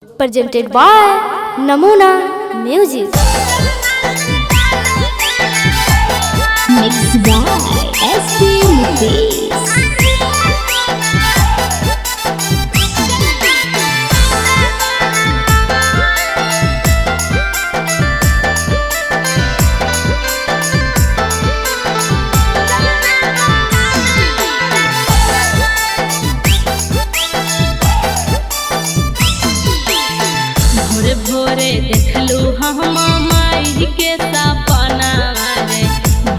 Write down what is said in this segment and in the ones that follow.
presented by Namuna Music. Mixed by S.P. Mukesh. भोरे भोरे देखलू हम माई के सपना रे।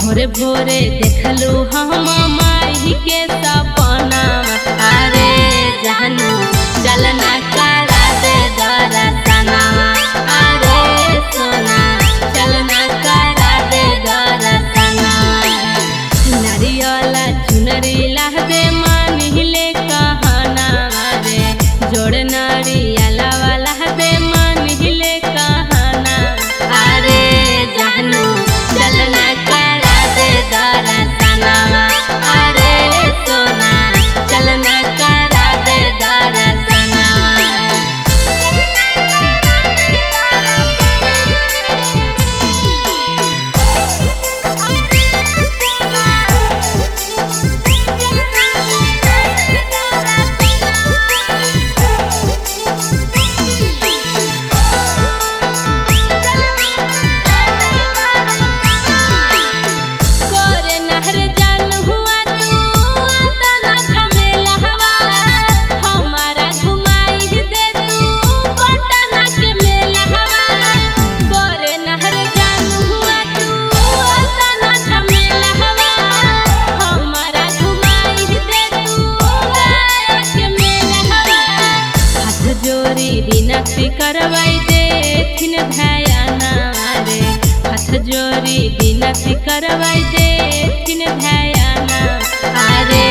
भोरे भोरे देखलू हम माई के सपना अरे जहनू चलना करा दे दरसना अरे सोना चलना करा दे दरसना नारियल चुनरी लहदे मान हिले कहना रे जोड़ नारियल वाला दे मान हिले कहना अरे जहनू चलना करा दे दरसना अरे सोना चलना करा दे दरसना। कोरे नहर जान हुआ तू तना झमेला हवा हमारा घुमाई दे तू पटना के मेला हवा। कोरे नहर जान हुआ तू तना झमेला हवा हमारा घुमाई दे तू गया के मेला हवा। हाथ जोड़ी विनती करवाई दे थिन भयाना रे हाथ जोड़ी विनती करवाई दे थिन भयाना अरे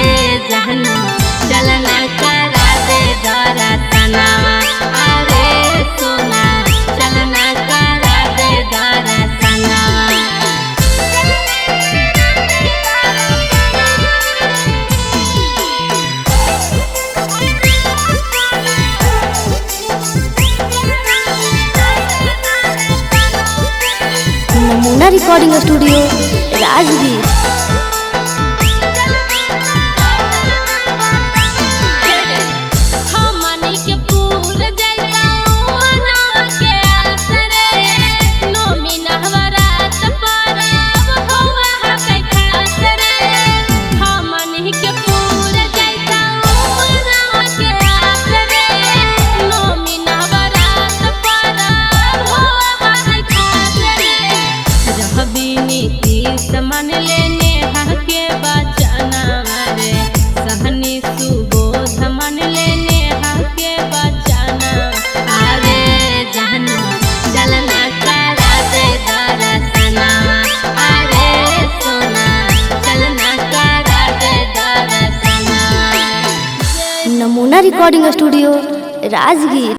जहनू चलना करा दे दरसना अरे सोना चलना करा दे दरसना। Namuna Recording Studio, Rajgir. हमनी के पूर जइताऊ अनवा के आसरे नोमी नहवरात परब होवा हकै खासरे। हमनी के पूर जइताऊ अनवा के आसरे नोमी नहवरात परब होवा हकै खासरे। रहबी नीति समान लेने हके बचना रे सहनी सुबोध मन लेने हके बचना अरे जहनू चलना करा दे दरसना अरे सोना चलना करा दे दरसना। Namuna Recording Studio, Rajgir.